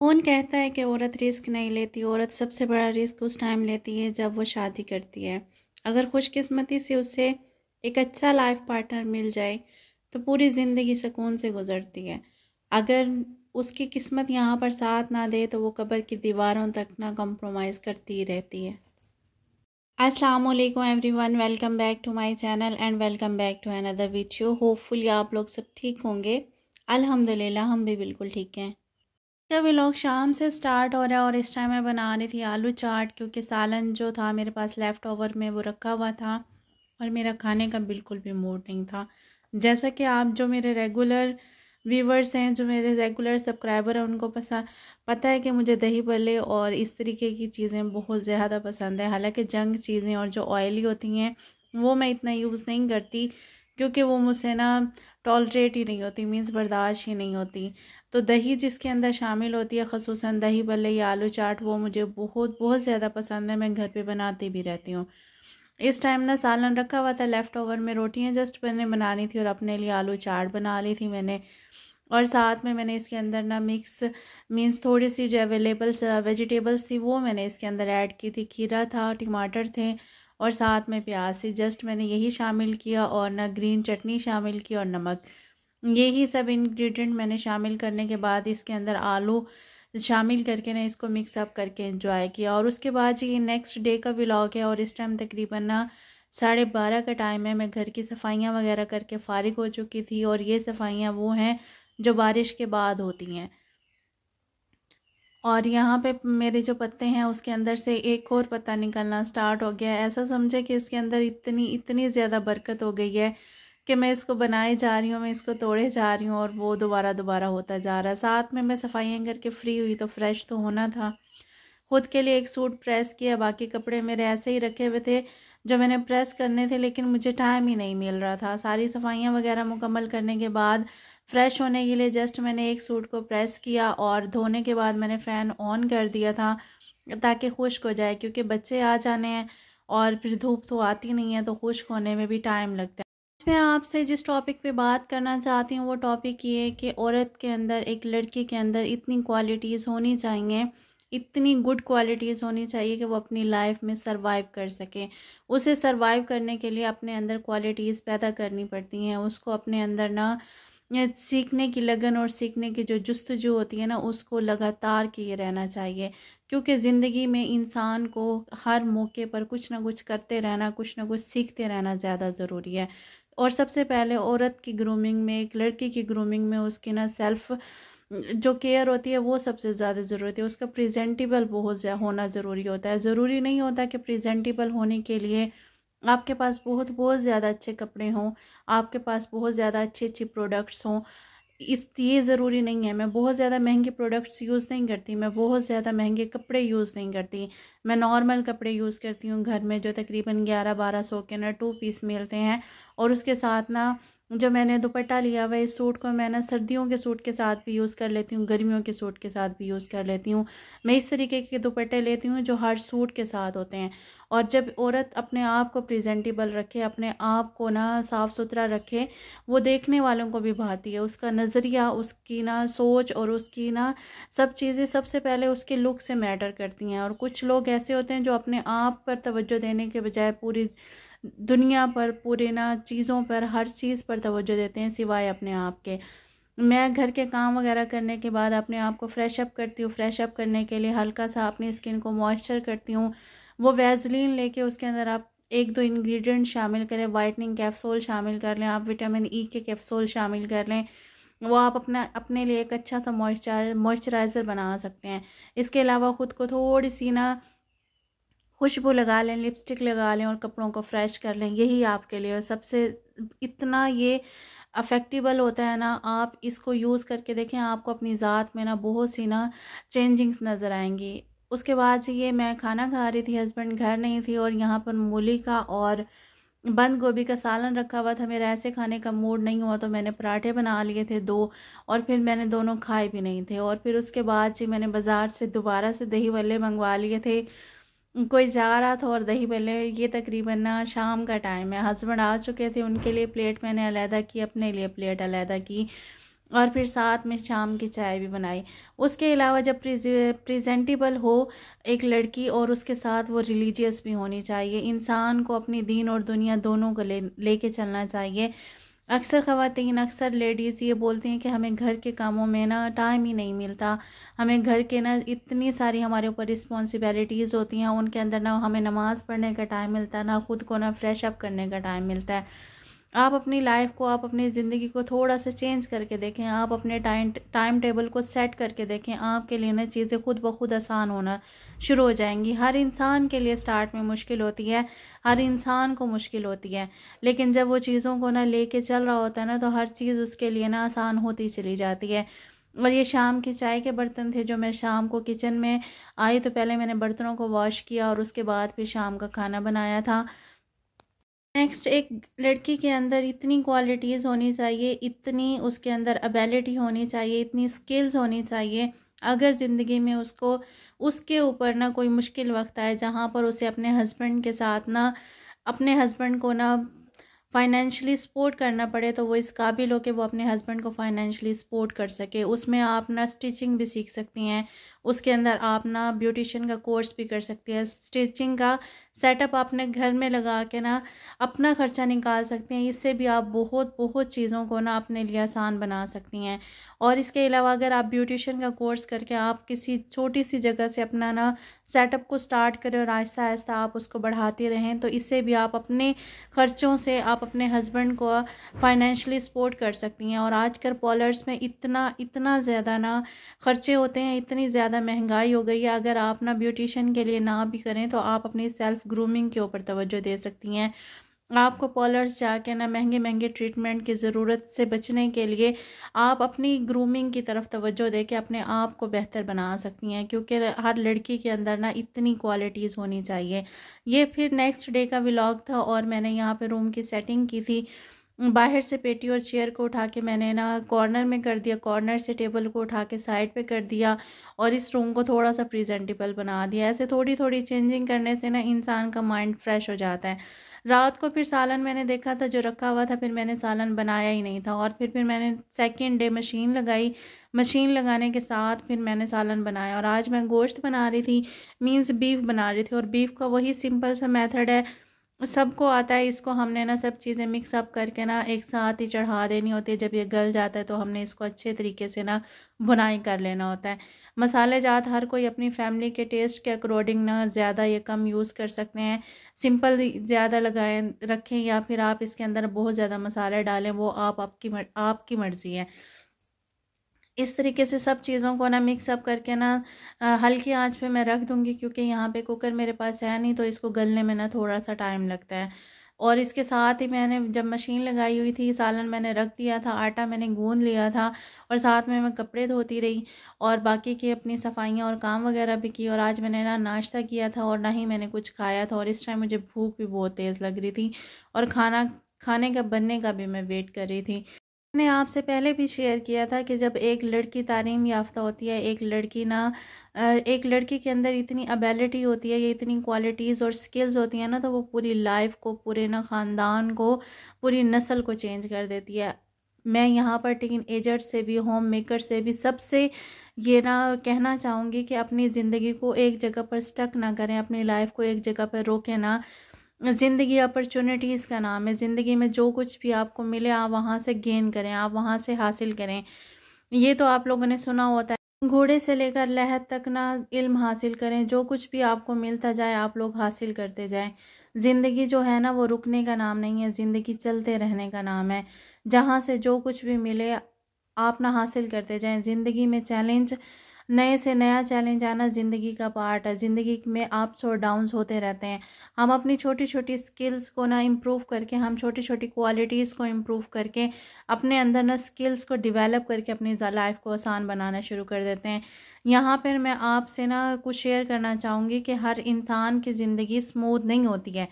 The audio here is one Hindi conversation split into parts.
कौन कहता है कि औरत रिस्क नहीं लेती। औरत सबसे बड़ा रिस्क उस टाइम लेती है जब वो शादी करती है। अगर खुशकिस्मती से उसे एक अच्छा लाइफ पार्टनर मिल जाए तो पूरी ज़िंदगी सुकून से गुजरती है। अगर उसकी किस्मत यहाँ पर साथ ना दे तो वो कब्र की दीवारों तक ना कॉम्प्रोमाइज़ करती ही रहती है। अस्सलाम वालेकुम everyone, welcome back to my channel and welcome back to another video. Hopefully आप लोग सब ठीक होंगे। अल्हम्दुलिल्लाह हम भी बिल्कुल ठीक हैं। जब व्लॉग शाम से स्टार्ट हो रहा है और इस टाइम मैं बना रही थी आलू चाट, क्योंकि सालन जो था मेरे पास लेफ़्ट ओवर में वो रखा हुआ था और मेरा खाने का बिल्कुल भी मूड नहीं था। जैसा कि आप जो मेरे रेगुलर व्यूवर्स हैं, जो मेरे रेगुलर सब्सक्राइबर हैं, उनको पता है कि मुझे दही भल्ले और इस तरीके की चीज़ें बहुत ज़्यादा पसंद है। हालांकि जंक चीज़ें और जो ऑयली होती हैं वो मैं इतना यूज़ नहीं करती, क्योंकि वो मुझसे ना टॉलरेट ही नहीं होती, मीन्स बर्दाश्त ही नहीं होती। तो दही जिसके अंदर शामिल होती है, ख़ुसूसन दही भल्ले या आलू चाट, वो मुझे बहुत बहुत ज़्यादा पसंद है। मैं घर पे बनाती भी रहती हूँ। इस टाइम ना सालन रखा हुआ था, लेफ़्ट ओवर में रोटियाँ जस्ट मैंने बनानी थी और अपने लिए आलू चाट बना ली थी मैंने। और साथ में मैंने इसके अंदर ना मिक्स मीन्स थोड़ी सी जो अवेलेबल्स वेजिटेबल्स थी वो मैंने इसके अंदर ऐड की थी। खीरा था, टमाटर थे और साथ में प्याज थी। जस्ट मैंने यही शामिल किया और ना ग्रीन चटनी शामिल की और नमक। यही सब इंग्रेडिएंट मैंने शामिल करने के बाद इसके अंदर आलू शामिल करके ना इसको मिक्स अप करके एंजॉय किया। और उसके बाद ये नेक्स्ट डे का व्लॉग है और इस टाइम तकरीबन ना 12:30 का टाइम है। मैं घर की सफाइयाँ वगैरह करके फ़ारिग हो चुकी थी और ये सफाइयाँ वो हैं जो बारिश के बाद होती हैं। और यहाँ पे मेरे जो पत्ते हैं उसके अंदर से एक और पत्ता निकलना स्टार्ट हो गया है। ऐसा समझे कि इसके अंदर इतनी इतनी ज़्यादा बरकत हो गई है कि मैं इसको बनाए जा रही हूँ, मैं इसको तोड़े जा रही हूँ और वो दोबारा दोबारा होता जा रहा है। साथ में मैं सफाइयाँ करके फ्री हुई तो फ्रेश तो होना था। खुद के लिए एक सूट प्रेस किया, बाकी कपड़े मेरे ऐसे ही रखे हुए थे जो मैंने प्रेस करने थे, लेकिन मुझे टाइम ही नहीं मिल रहा था। सारी सफाइयाँ वगैरह मुकम्मल करने के बाद फ़्रेश होने के लिए जस्ट मैंने एक सूट को प्रेस किया और धोने के बाद मैंने फ़ैन ऑन कर दिया था ताकि खुश्क हो जाए, क्योंकि बच्चे आ जाने हैं और फिर धूप तो आती नहीं है तो खुश्क होने में भी टाइम लगता है। मैं आपसे जिस टॉपिक पे बात करना चाहती हूँ वो टॉपिक ये है कि औरत के अंदर, एक लड़की के अंदर इतनी क्वालिटीज़ होनी चाहिए, इतनी गुड क्वालिटीज़ होनी चाहिए कि वो अपनी लाइफ में सरवाइव कर सके। उसे सरवाइव करने के लिए अपने अंदर क्वालिटीज़ पैदा करनी पड़ती हैं। उसको अपने अंदर ना सीखने की लगन और सीखने की जो जुस्तजू होती है ना, उसको लगातार किए रहना चाहिए, क्योंकि ज़िंदगी में इंसान को हर मौके पर कुछ ना कुछ करते रहना, कुछ ना कुछ सीखते रहना ज़्यादा ज़रूरी है। और सबसे पहले औरत की ग्रूमिंग में, एक लड़की की ग्रूमिंग में उसकी ना सेल्फ़ जो केयर होती है वो सबसे ज़्यादा ज़रूरत है। उसका प्रेजेंटेबल बहुत होना ज़रूरी होता है। ज़रूरी नहीं होता कि प्रेजेंटेबल होने के लिए आपके पास बहुत बहुत ज़्यादा अच्छे कपड़े हों, आपके पास बहुत ज़्यादा अच्छी अच्छी प्रोडक्ट्स हों। ये ज़रूरी नहीं है। मैं बहुत ज़्यादा महंगे प्रोडक्ट्स यूज़ नहीं करती, मैं बहुत ज़्यादा महंगे कपड़े यूज़ नहीं करती। मैं नॉर्मल कपड़े यूज़ करती हूँ घर में, जो तकरीबन 1100-1200 के ना 2 पीस मिलते हैं। और उसके साथ ना जो मैंने दुपट्टा लिया हुआ है, इस सूट को मैं ना सर्दियों के सूट के साथ भी यूज़ कर लेती हूँ, गर्मियों के सूट के साथ भी यूज़ कर लेती हूँ। मैं इस तरीके के दुपट्टे लेती हूँ जो हर सूट के साथ होते हैं। और जब औरत अपने आप को प्रेजेंटेबल रखे, अपने आप को ना साफ़ सुथरा रखे, वो देखने वालों को भी भाती है। उसका नज़रिया, उसकी ना सोच और उसकी ना सब चीज़ें सबसे पहले उसके लुक से मैटर करती हैं। और कुछ लोग ऐसे होते हैं जो अपने आप पर तवज्जो देने के बजाय पूरी दुनिया पर, पूरे ना चीज़ों पर, हर चीज़ पर तवज्जो देते हैं सिवाय अपने आप के। मैं घर के काम वगैरह करने के बाद अपने आप को फ्रेश अप करती हूँ। फ्रेश अप करने के लिए हल्का सा अपनी स्किन को मॉइस्चर करती हूँ। वो वैसलीन लेके उसके अंदर आप 1-2 इंग्रेडिएंट शामिल करें, वाइटनिंग कैप्सूल शामिल कर लें, आप विटामिन ई के कैप्सूल शामिल कर लें। वो आप अपने लिए एक अच्छा सा मॉइस्चराइज़र बना सकते हैं। इसके अलावा ख़ुद को थोड़ी सी ना खुशबू लगा लें, लिपस्टिक लगा लें और कपड़ों को फ्रेश कर लें। यही आपके लिए सबसे इतना ये अफेक्टेबल होता है ना। आप इसको यूज़ करके देखें, आपको अपनी ज़ात में ना बहुत सी ना चेंजिंग्स नज़र आएंगी। उसके बाद से ये मैं खाना खा रही थी, हस्बैंड घर नहीं थी और यहाँ पर मूली का और बंद गोभी का सालन रखा हुआ था। मेरा ऐसे खाने का मूड नहीं हुआ तो मैंने पराठे बना लिए थे 2, और फिर मैंने दोनों खाए भी नहीं थे। और फिर उसके बाद से मैंने बाज़ार से दोबारा से दही भल्ले मंगवा लिए थे। कोई जा रहा था और दही भल्ले, ये तकरीबन ना शाम का टाइम है, हस्बैंड आ चुके थे, उनके लिए प्लेट मैंने अलहदा की, अपने लिए प्लेट अलहदा की। और फिर साथ में शाम की चाय भी बनाई। उसके अलावा जब प्रेजेंटेबल हो एक लड़की, और उसके साथ वो रिलीजियस भी होनी चाहिए। इंसान को अपनी दीन और दुनिया दोनों को लेके चलना चाहिए। अक्सर ख़वातीन, अक्सर लेडीज़ ये बोलती हैं कि हमें घर के कामों में ना टाइम ही नहीं मिलता, हमें घर के ना इतनी सारी हमारे ऊपर रिस्पॉन्सिबिलिटीज़ होती हैं, उनके अंदर ना हमें नमाज़ पढ़ने का टाइम मिलता है, ना ख़ुद को ना फ्रेश अप करने का टाइम मिलता है। आप अपनी लाइफ को, आप अपनी ज़िंदगी को थोड़ा सा चेंज करके देखें, आप अपने टाइम टेबल को सेट करके देखें, आपके लिए ना चीज़ें खुद ब खुद आसान होना शुरू हो जाएंगी। हर इंसान के लिए स्टार्ट में मुश्किल होती है, हर इंसान को मुश्किल होती है, लेकिन जब वो चीज़ों को ना लेके चल रहा होता है ना, तो हर चीज़ उसके लिए ना आसान होती चली जाती है। और ये शाम की चाय के बर्तन थे जो मैं शाम को किचन में आई तो पहले मैंने बर्तनों को वॉश किया और उसके बाद फिर शाम का खाना बनाया था। नेक्स्ट, एक लड़की के अंदर इतनी क्वालिटीज़ होनी चाहिए, इतनी उसके अंदर एबिलिटी होनी चाहिए, इतनी स्किल्स होनी चाहिए, अगर ज़िंदगी में उसको उसके ऊपर ना कोई मुश्किल वक्त आए जहाँ पर उसे अपने हस्बैंड के साथ ना, अपने हस्बैंड को ना फाइनेंशियली सपोर्ट करना पड़े, तो वो इस काबिल हो कि वो अपने हस्बैंड को फाइनेंशियली सपोर्ट कर सके। उसमें आप ना स्टिचिंग भी सीख सकती हैं, उसके अंदर आप ना ब्यूटिशियन का कोर्स भी कर सकती हैं, स्टिचिंग का सेटअप आपने घर में लगा के ना अपना ख़र्चा निकाल सकती हैं। इससे भी आप बहुत बहुत चीज़ों को ना अपने लिए आसान बना सकती हैं। और इसके अलावा अगर आप ब्यूटिशियन का कोर्स करके आप किसी छोटी सी जगह से अपना ना सेटअप को स्टार्ट करें और आहिस्ता आहिस्ता आप उसको बढ़ाते रहें, तो इससे भी आप अपने ख़र्चों से आप अपने हस्बैंड को फाइनेंशियली सपोर्ट कर सकती हैं। और आजकल पार्लर्स में इतना ज़्यादा ना ख़र्चे होते हैं, इतनी ज़्यादा महंगाई हो गई है। अगर आप ना ब्यूटिशियन के लिए ना भी करें तो आप अपनी सेल्फ़ ग्रूमिंग के ऊपर तवज्जो दे सकती हैं। आपको पार्लर्स जाके ना महंगे महंगे ट्रीटमेंट की ज़रूरत से बचने के लिए आप अपनी ग्रूमिंग की तरफ तवज्जो दे के अपने आप को बेहतर बना सकती हैं, क्योंकि हर लड़की के अंदर ना इतनी क्वालिटीज़ होनी चाहिए। ये फिर नेक्स्ट डे का व्लॉग था और मैंने यहाँ पे रूम की सेटिंग की थी। बाहर से पेटी और चेयर को उठा के मैंने ना कॉर्नर में कर दिया, कॉर्नर से टेबल को उठा के साइड पे कर दिया और इस रूम को थोड़ा सा प्रेजेंटेबल बना दिया। ऐसे थोड़ी थोड़ी चेंजिंग करने से ना इंसान का माइंड फ्रेश हो जाता है। रात को फिर सालन मैंने देखा था जो रखा हुआ था, फिर मैंने सालन बनाया ही नहीं था और फिर मैंने सेकेंड डे मशीन लगाई। मशीन लगाने के साथ फिर मैंने सालन बनाया और आज मैं गोश्त बना रही थी, मीन्स बीफ बना रही थी। और बीफ का वही सिंपल सा मेथड है, सबको आता है। इसको हमने ना सब चीज़ें मिक्स अप करके ना एक साथ ही चढ़ा देनी होती है। जब ये गल जाता है तो हमने इसको अच्छे तरीके से ना भुनाई कर लेना होता है। मसाले जात हर कोई अपनी फैमिली के टेस्ट के अकॉर्डिंग ना ज़्यादा या कम यूज़ कर सकते हैं। सिंपल ज़्यादा लगाएं रखें या फिर आप इसके अंदर बहुत ज़्यादा मसाले डालें, वो आपकी मर्ज़ी है। इस तरीके से सब चीज़ों को ना मिक्स अप करके ना हल्की आंच पे मैं रख दूँगी, क्योंकि यहाँ पे कुकर मेरे पास है नहीं तो इसको गलने में ना थोड़ा सा टाइम लगता है। और इसके साथ ही मैंने जब मशीन लगाई हुई थी, सालन मैंने रख दिया था, आटा मैंने गूंद लिया था और साथ में मैं कपड़े धोती रही और बाकी की अपनी सफाइयाँ और काम वगैरह भी की। और आज मैंने ना नाश्ता किया था और ना ही मैंने कुछ खाया था और इस टाइम मुझे भूख भी बहुत तेज़ लग रही थी और खाना खाने का बनने का भी मैं वेट कर रही थी। मैंने आपसे पहले भी शेयर किया था कि जब एक लड़की तालीम याफ्ता होती है, एक लड़की के अंदर इतनी एबिलिटी होती है, ये इतनी क्वालिटीज़ और स्किल्स होती हैं ना, तो वो पूरी लाइफ को, पूरे ना ख़ानदान को, पूरी नस्ल को चेंज कर देती है। मैं यहाँ पर टीन एजर से भी, होम मेकर से भी, सबसे ये ना कहना चाहूँगी कि अपनी ज़िंदगी को एक जगह पर स्टक ना करें, अपनी लाइफ को एक जगह पर रोकें ना। ज़िंदगी अपॉर्चुनिटीज़ का नाम है। ज़िंदगी में जो कुछ भी आपको मिले आप वहाँ से गेन करें, आप वहाँ से हासिल करें। ये तो आप लोगों ने सुना होता है, घोड़े से लेकर लहद तक ना इल्म हासिल करें। जो कुछ भी आपको मिलता जाए आप लोग हासिल करते जाएं। ज़िंदगी जो है ना वो रुकने का नाम नहीं है, ज़िंदगी चलते रहने का नाम है। जहाँ से जो कुछ भी मिले आप ना हासिल करते जाएं। ज़िंदगी में चैलेंज, नए से नया चैलेंज आना ज़िंदगी का पार्ट है। ज़िंदगी में अप्स और डाउन्स होते रहते हैं। हम अपनी छोटी छोटी स्किल्स को ना इम्प्रूव करके, हम छोटी छोटी क्वालिटीज़ को इम्प्रूव करके, अपने अंदर ना स्किल्स को डेवलप करके अपनी लाइफ को आसान बनाना शुरू कर देते हैं। यहाँ पर मैं आपसे ना कुछ शेयर करना चाहूँगी कि हर इंसान की ज़िंदगी स्मूथ नहीं होती है।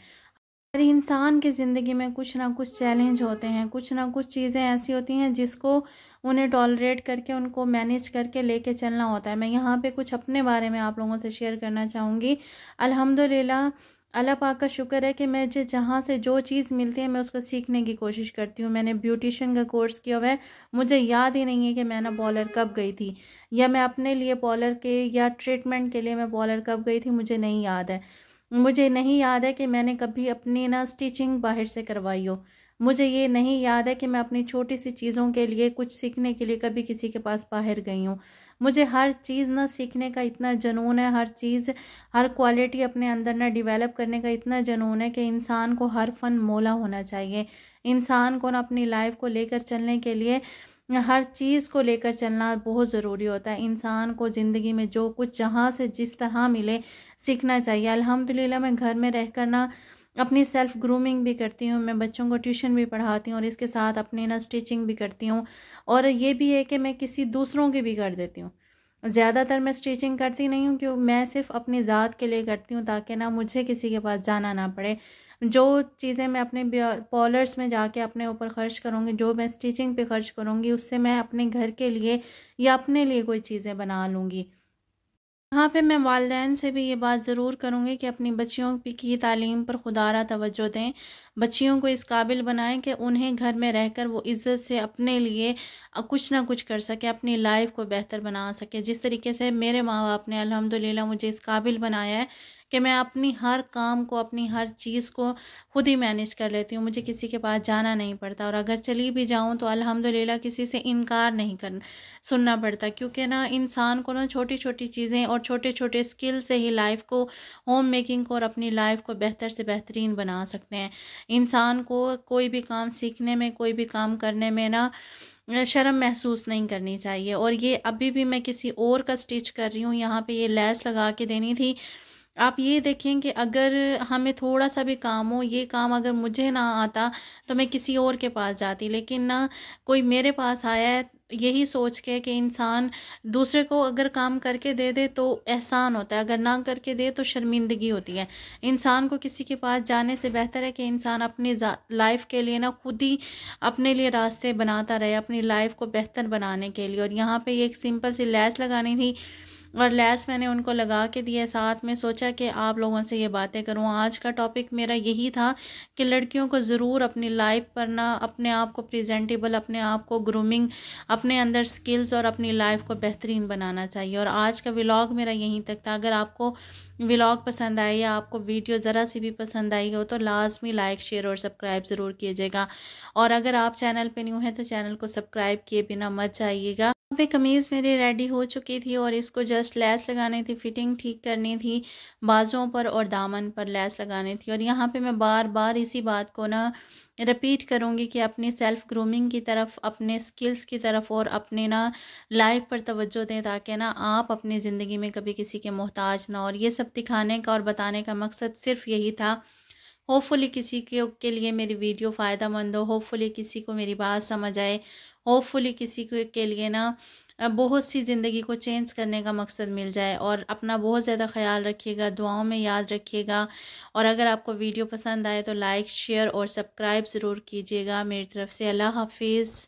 हर इंसान की ज़िंदगी में कुछ ना कुछ चैलेंज होते हैं, कुछ ना कुछ चीज़ें ऐसी होती हैं जिसको उन्हें टॉलरेट करके, उनको मैनेज करके लेके चलना होता है। मैं यहाँ पे कुछ अपने बारे में आप लोगों से शेयर करना चाहूँगी। अल्हम्दुलिल्लाह अल्लाह पाक का शुक्र है कि मुझे जहाँ से जो चीज़ मिलती है मैं उसको सीखने की कोशिश करती हूँ। मैंने ब्यूटिशियन का कोर्स किया हुआ है, मुझे याद ही नहीं है कि मैं ना पॉलर कब गई थी, या मैं अपने लिए पॉलर के या ट्रीटमेंट के लिए मैं पॉलर कब गई थी, मुझे नहीं याद है। मुझे नहीं याद है कि मैंने कभी अपनी ना स्टिचिंग बाहर से करवाई हो। मुझे ये नहीं याद है कि मैं अपनी छोटी सी चीज़ों के लिए कुछ सीखने के लिए कभी किसी के पास बाहर गई हूँ। मुझे हर चीज़ ना सीखने का इतना जुनून है, हर चीज़, हर क्वालिटी अपने अंदर ना डेवलप करने का इतना जुनून है कि इंसान को हर फ़न मौला होना चाहिए। इंसान को ना अपनी लाइफ को लेकर चलने के लिए हर चीज़ को लेकर चलना बहुत ज़रूरी होता है। इंसान को ज़िंदगी में जो कुछ जहाँ से जिस तरह मिले सीखना चाहिए। अल्हम्दुलिल्लाह मैं घर में रहकर ना अपनी सेल्फ़ ग्रूमिंग भी करती हूँ, मैं बच्चों को ट्यूशन भी पढ़ाती हूँ और इसके साथ अपनी ना स्टिचिंग भी करती हूँ। और ये भी है कि मैं किसी दूसरों की भी कर देती हूँ। ज़्यादातर मैं स्टिचिंग करती नहीं हूँ, क्यों, मैं सिर्फ़ अपनी ज़ात के लिए करती हूँ ताकि ना मुझे किसी के पास जाना ना पड़े। जो चीज़ें मैं अपने पॉलर्स में जाके अपने ऊपर ख़र्च करूँगी, जो मैं स्टिचिंग पे ख़र्च करूँगी, उससे मैं अपने घर के लिए या अपने लिए कोई चीज़ें बना लूँगी। यहाँ पे मैं वालिदैन से भी ये बात ज़रूर करूँगी कि अपनी बच्चियों की तालीम पर खुदारा तवज्जो दें। बच्चियों को इस काबिल बनाएं कि उन्हें घर में रहकर वो इज़्ज़त से अपने लिए कुछ ना कुछ कर सके, अपनी लाइफ को बेहतर बना सके। जिस तरीके से मेरे माँ बाप ने अल्हम्दुलिल्लाह मुझे इस काबिल बनाया है कि मैं अपनी हर काम को, अपनी हर चीज़ को खुद ही मैनेज कर लेती हूँ। मुझे किसी के पास जाना नहीं पड़ता, और अगर चली भी जाऊँ तो अल्हम्दुलिल्लाह किसी से इनकार नहीं कर सुनना पड़ता, क्योंकि ना इंसान को ना छोटी छोटी चीज़ें और छोटे छोटे स्किल से ही लाइफ को, होम मेकिंग को और अपनी लाइफ को बेहतर से बेहतरीन बना सकते हैं। इंसान को कोई भी काम सीखने में, कोई भी काम करने में ना शर्म महसूस नहीं करनी चाहिए। और ये अभी भी मैं किसी और का स्टिच कर रही हूँ, यहाँ पे ये लेस लगा के देनी थी। आप ये देखें कि अगर हमें थोड़ा सा भी काम हो, ये काम अगर मुझे ना आता तो मैं किसी और के पास जाती, लेकिन ना कोई मेरे पास आया है, यही सोच के कि इंसान दूसरे को अगर काम करके दे दे तो एहसान होता है, अगर ना करके दे तो शर्मिंदगी होती है। इंसान को किसी के पास जाने से बेहतर है कि इंसान अपनी लाइफ के लिए ना खुद ही अपने लिए रास्ते बनाता रहे, अपनी लाइफ को बेहतर बनाने के लिए। और यहाँ पे एक सिंपल सी लैस लगानी थी, और लैस मैंने उनको लगा के दिया। साथ में सोचा कि आप लोगों से ये बातें करूं। आज का टॉपिक मेरा यही था कि लड़कियों को ज़रूर अपनी लाइफ पर ना अपने आप को प्रेजेंटेबल, अपने आप को ग्रूमिंग, अपने अंदर स्किल्स और अपनी लाइफ को बेहतरीन बनाना चाहिए। और आज का व्लॉग मेरा यहीं तक था। अगर आपको व्लॉग पसंद आए या आपको वीडियो ज़रा सी भी पसंद आई हो तो लाजमी लाइक, शेयर और सब्सक्राइब ज़रूर कीजिएगा। और अगर आप चैनल पे न्यू हैं तो चैनल को सब्सक्राइब किए बिना मत जाइएगा। यहाँ पे कमीज़ मेरी रेडी हो चुकी थी और इसको जस्ट लेस लगानी थी, फिटिंग ठीक करनी थी, बाजुओं पर और दामन पर लेस लगानी थी। और यहाँ पे मैं बार बार इसी बात को ना रिपीट करूँगी कि अपनी सेल्फ़ ग्रूमिंग की तरफ, अपने स्किल्स की तरफ और अपने ना लाइफ पर तवज्जो दें, ताकि ना आप अपनी ज़िंदगी में कभी किसी के मोहताज ना। और ये सब दिखाने का और बताने का मकसद सिर्फ यही था। होपफुली किसी के लिए मेरी वीडियो फ़ायदा मंद हो, होपफुली किसी को मेरी बात समझ आए, होपफुली किसी के लिए ना बहुत सी ज़िंदगी को चेंज करने का मकसद मिल जाए। और अपना बहुत ज़्यादा ख़्याल रखिएगा, दुआओं में याद रखिएगा। और अगर आपको वीडियो पसंद आए तो लाइक, शेयर और सब्सक्राइब ज़रूर कीजिएगा। मेरी तरफ से अल्लाह हाफिज़।